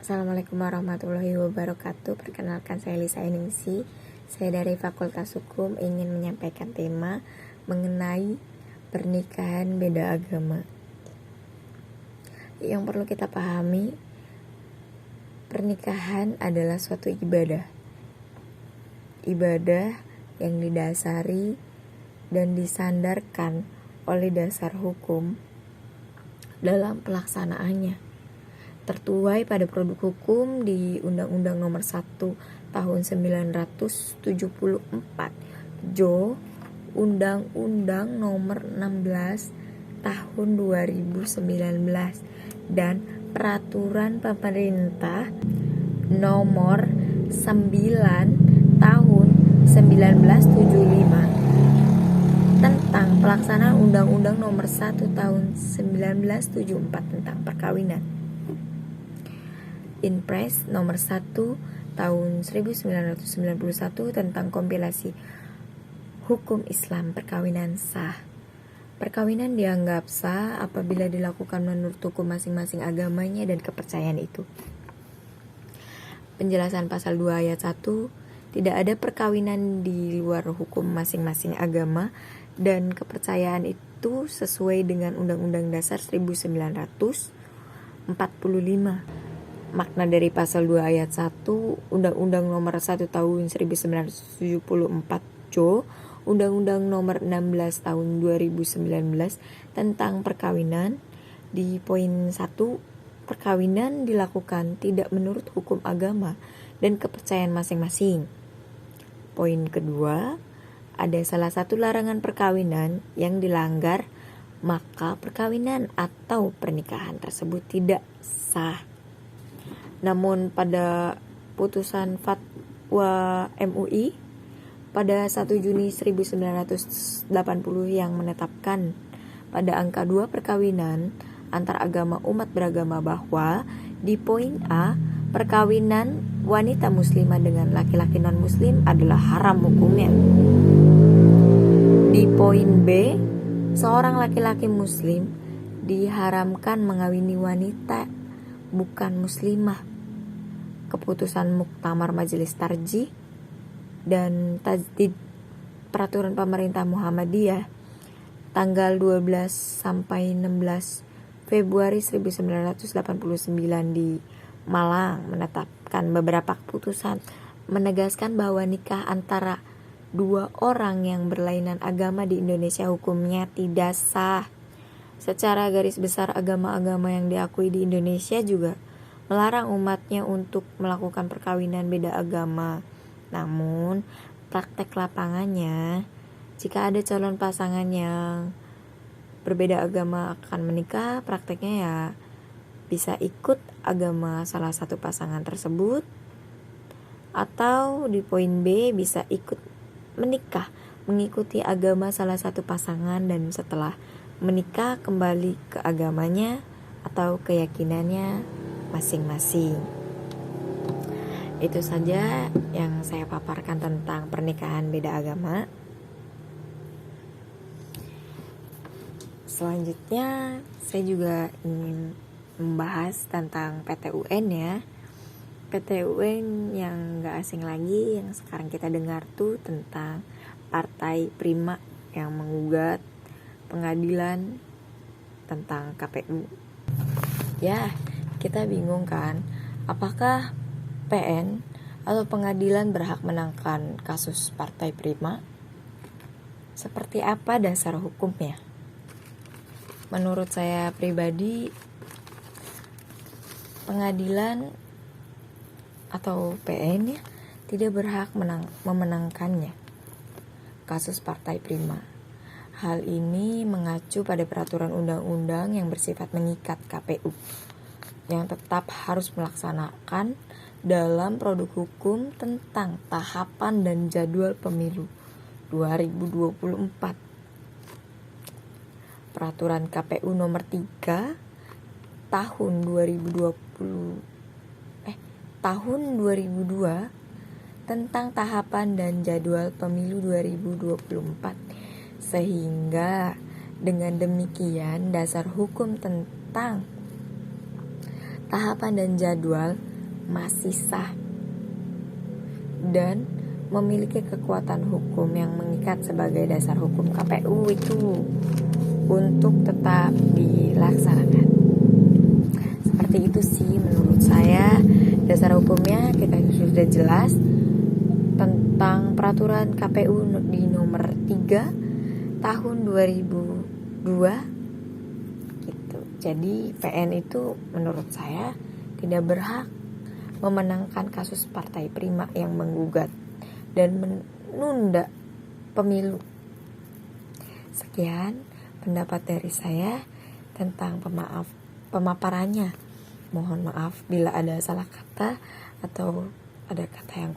Assalamualaikum warahmatullahi wabarakatuh. Perkenalkan, saya Lisa Eningsi. Saya dari Fakultas Hukum ingin menyampaikan tema mengenai pernikahan beda agama. Yang perlu kita pahami, pernikahan adalah suatu ibadah. Ibadah yang didasari dan disandarkan oleh dasar hukum dalam pelaksanaannya, tertuai pada produk hukum di Undang-Undang Nomor 1 Tahun 1974, Jo Undang-Undang Nomor 16 Tahun 2019, dan Peraturan Pemerintah Nomor 9 Tahun 1975 tentang pelaksanaan Undang-Undang Nomor 1 Tahun 1974 tentang perkawinan. Inpres Nomor 1 Tahun 1991 tentang kompilasi hukum Islam perkawinan sah. Perkawinan dianggap sah apabila dilakukan menurut hukum masing-masing agamanya dan kepercayaan itu. Penjelasan pasal 2 ayat 1, tidak ada perkawinan di luar hukum masing-masing agama dan kepercayaan itu sesuai dengan Undang-Undang Dasar 1945. Makna dari pasal 2 ayat 1 Undang-Undang Nomor 1 Tahun 1974 Jo Undang-Undang Nomor 16 Tahun 2019 tentang perkawinan, di poin 1, perkawinan dilakukan tidak menurut hukum agama dan kepercayaan masing-masing. Poin kedua, ada salah satu larangan perkawinan yang dilanggar, maka perkawinan atau pernikahan tersebut tidak sah. Namun pada putusan Fatwa MUI pada 1 Juni 1980 yang menetapkan pada angka 2 perkawinan antar agama umat beragama bahwa di poin A, perkawinan wanita muslimah dengan laki-laki non-muslim adalah haram hukumnya. Di poin B, seorang laki-laki muslim diharamkan mengawini wanita bukan muslimah. Keputusan Muktamar Majelis Tarjih dan Tajdid Peraturan Pemerintah Muhammadiyah tanggal 12 sampai 16 Februari 1989 di Malang menetapkan beberapa keputusan menegaskan bahwa nikah antara dua orang yang berlainan agama di Indonesia hukumnya tidak sah. Secara garis besar, agama-agama yang diakui di Indonesia juga melarang umatnya untuk melakukan perkawinan beda agama. Namun, praktek lapangannya, jika ada calon pasangan yang berbeda agama akan menikah, prakteknya ya bisa ikut agama salah satu pasangan tersebut, atau di poin B bisa ikut menikah mengikuti agama salah satu pasangan dan setelah menikah kembali ke agamanya atau keyakinannya masing-masing. Itu saja yang saya paparkan tentang pernikahan beda agama. Selanjutnya saya juga ingin membahas tentang PT-UN ya. PT-UN yang gak asing lagi yang sekarang kita dengar tuh tentang Partai Prima yang menggugat pengadilan tentang KPU. Ya, kita bingung kan, apakah PN atau pengadilan berhak menangkan kasus Partai Prima? Seperti apa dasar hukumnya? Menurut saya pribadi, pengadilan atau PN ya, tidak berhak memenangkannya kasus Partai Prima. Hal ini mengacu pada peraturan undang-undang yang bersifat mengikat KPU yang tetap harus melaksanakan dalam produk hukum tentang tahapan dan jadwal pemilu 2024. Peraturan KPU nomor 3 tahun 2002 tentang tahapan dan jadwal pemilu 2024. Sehingga dengan demikian dasar hukum tentang tahapan dan jadwal masih sah dan memiliki kekuatan hukum yang mengikat sebagai dasar hukum KPU itu untuk tetap dilaksanakan. Seperti itu sih menurut saya dasar hukumnya. Kita sudah jelas tentang peraturan KPU di nomor 3 tahun 2002 gitu. Jadi PN itu menurut saya tidak berhak memenangkan kasus Partai Prima yang menggugat dan menunda pemilu. Sekian pendapat dari saya tentang pemaparannya. Mohon maaf bila ada salah kata atau ada kata yang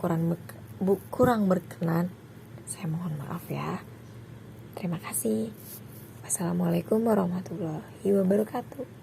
kurang berkenan. Saya mohon maaf ya. Terima kasih. Wassalamualaikum warahmatullahi wabarakatuh.